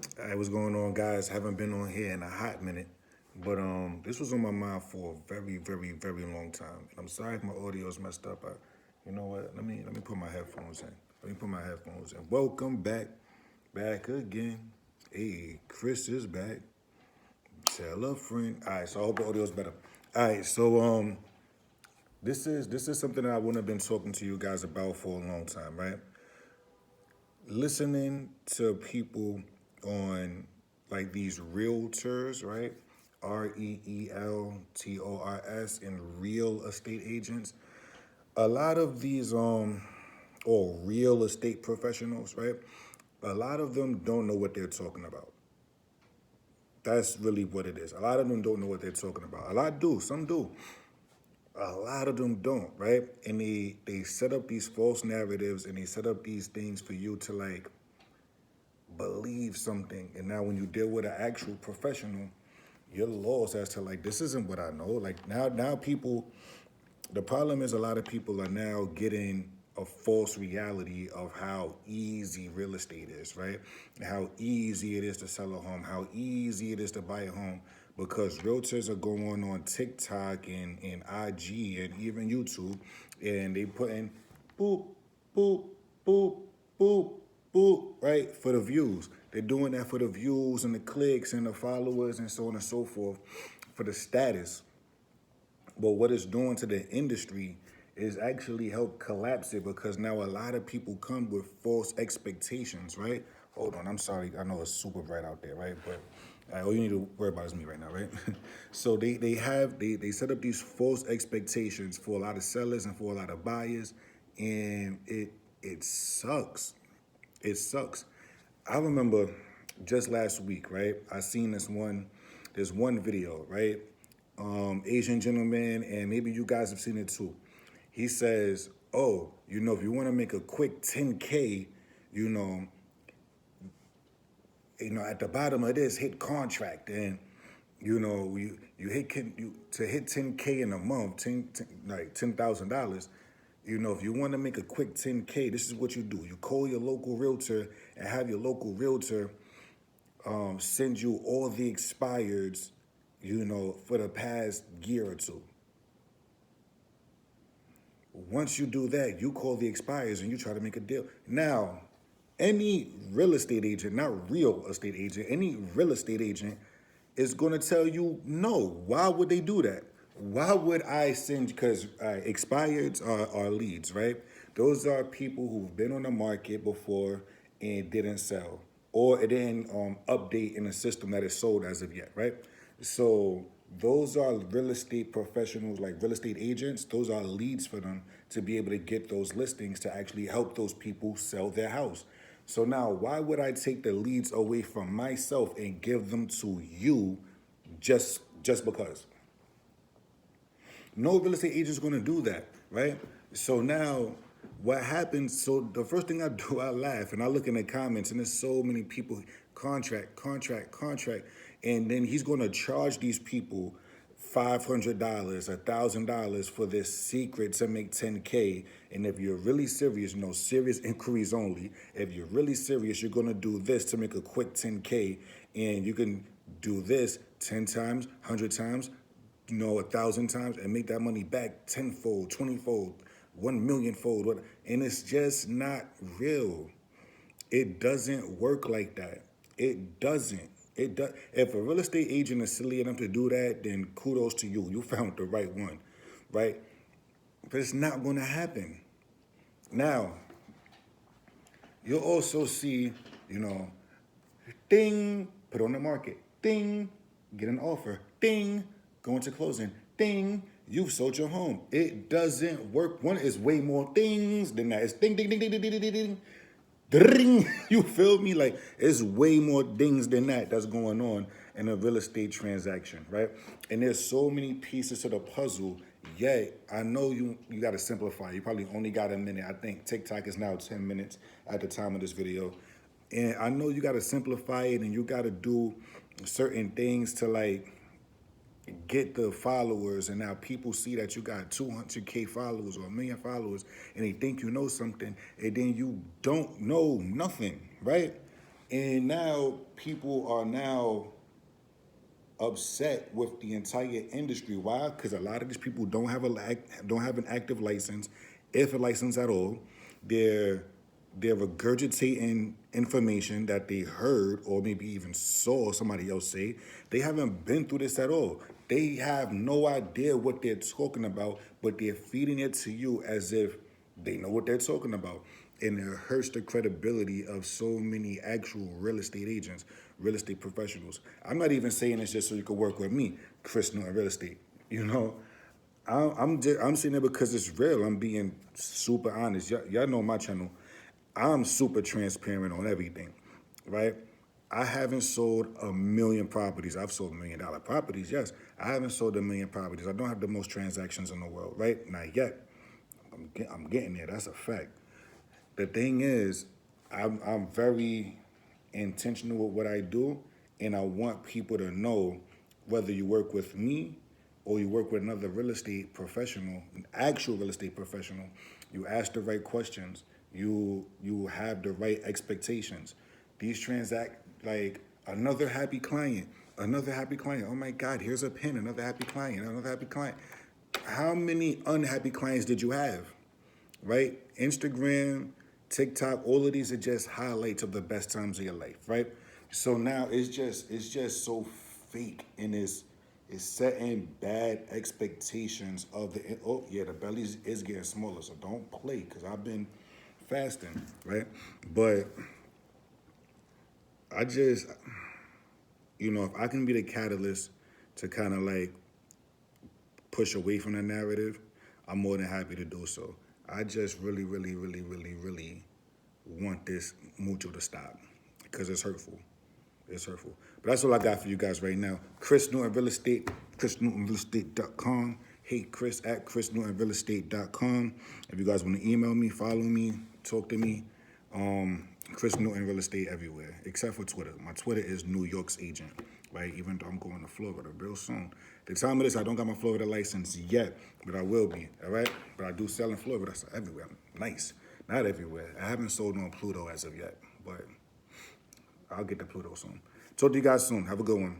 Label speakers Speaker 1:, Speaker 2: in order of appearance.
Speaker 1: Hey, what's going on, guys? Haven't been on here in a hot minute, but this was on my mind for a very, very, very long time. And I'm sorry if my audio's messed up. You know what? Let me put my headphones in. Let me put my headphones in. Welcome back, back again. Hey, Chris is back. Tell a friend. All right, so I hope the audio's better. All right, so this is something that I wouldn't have been talking to you guys about for a long time, right? Listening to people on like these realtors, right? REELTORS and real estate agents. A lot of these or real estate professionals, right? A lot of them don't know what they're talking about. That's really what it is. A lot of them don't know what they're talking about. A lot do, some do. A lot of them don't, right? And they set up these false narratives and they set up these things for you to like believe something. And now when you deal with an actual professional, you're lost as to like this isn't what I know. Like now people, the problem is a lot of people are now getting a false reality of how easy real estate is, right? How easy it is to sell a home, how easy it is to buy a home, because realtors are going on TikTok and IG and even YouTube, and they putting boop, boop, boop, boop, boop, right, for the views. They're doing that for the views and the clicks and the followers and so on and so forth, for the status. But what it's doing to the industry is actually help collapse it, because now a lot of people come with false expectations, right? Hold on, I'm sorry. I know it's super bright out there, right? But all you need to worry about is me right now, right? So they set up these false expectations for a lot of sellers and for a lot of buyers, and it sucks. It sucks. I remember just last week, right? I seen this one video, right? Asian gentleman, and maybe you guys have seen it too. He says, "Oh, if you want to make a quick 10K, you know, at the bottom of this, hit contract, and you hit to hit 10K in a month, like $10,000. If you want to make a quick 10K, this is what you do. You call your local realtor and have your local realtor send you all the expireds, for the past year or two. Once you do that, you call the expires and you try to make a deal. Now, any real estate agent, not real estate agent, any real estate agent is going to tell you no. Why would they do that? Why would I send? Because expireds are leads, right? Those are people who've been on the market before and didn't sell, or it didn't update in a system that is sold as of yet, right? So those are real estate professionals, like real estate agents. Those are leads for them to be able to get those listings to actually help those people sell their house. So now, why would I take the leads away from myself and give them to you just because? No real estate agent is going to do that, right? So now, what happens? So the first thing I do, I laugh and I look in the comments, and there's so many people contract, contract, contract, and then he's going to charge these people $500, $1,000 for this secret to make 10K. And if you're really serious, serious inquiries only. If you're really serious, you're gonna do this to make a quick 10K, and you can do this 10 times, 100 times, 1,000 times, and make that money back tenfold, 20-fold, 1 million-fold. And it's just not real. It doesn't work like that. It doesn't. It does. If a real estate agent is silly enough to do that, then kudos to you. You found the right one, right? But it's not going to happen. Now, you'll also see, ding, put on the market, ding, get an offer, ding, go into closing, ding, you've sold your home. It doesn't work. One is way more things than that. It's ding, ding, ding, ding, ding, ding, ding, ding. Ding, you feel me? Like, it's way more dings than that's going on in a real estate transaction, right? And there's so many pieces to the puzzle. Yet, I know you got to simplify. You probably only got a minute. I think TikTok is now 10 minutes at the time of this video. And I know you got to simplify it, and you got to do certain things to like get the followers, and now people see that you got 200K followers or 1 million followers, and they think you know something, and then you don't know nothing, right? And now people are now upset with the entire industry. Why? Because a lot of these people don't have an active license, if a license at all. They're regurgitating information that they heard or maybe even saw somebody else say. They haven't been through this at all. They have no idea what they're talking about, but they're feeding it to you as if they know what they're talking about. And it hurts the credibility of so many actual real estate agents, real estate professionals. I'm not even saying this just so you can work with me, Chris Newton Real Estate. You know, I'm saying it because it's real. I'm being super honest. Y'all know my channel. I'm super transparent on everything, right? I haven't sold a million properties. I've sold $1 million properties, yes. I haven't sold a million properties. I don't have the most transactions in the world, right? Not yet. I'm getting there. That's a fact. The thing is, I'm very intentional with what I do, and I want people to know whether you work with me or you work with another real estate professional, an actual real estate professional, you ask the right questions, you have the right expectations. These transact like another happy client. Oh my God, here's a pin, another happy client, another happy client. How many unhappy clients did you have? Right? Instagram, TikTok, all of these are just highlights of the best times of your life, right? So now it's just so fake and it's setting bad expectations of the oh yeah, the belly is getting smaller, so don't play because I've been fasting, right? But I just if I can be the catalyst to kind of like push away from the narrative, I'm more than happy to do so. I just really, really, really, really, really want this mucho to stop because it's hurtful. It's hurtful. But that's all I got for you guys right now. Chris Newton Real Estate, ChrisNewtonRealEstate.com. Hey, Chris at ChrisNewtonRealEstate.com. If you guys want to email me, follow me, talk to me, Chris Newton Real Estate everywhere, except for Twitter. My Twitter is New York's agent, right? Even though I'm going to Florida real soon. The time of this, I don't got my Florida license yet, but I will be, all right? But I do sell in Florida. That's everywhere. Nice. Not everywhere. I haven't sold on Pluto as of yet, but I'll get to Pluto soon. Talk to you guys soon. Have a good one.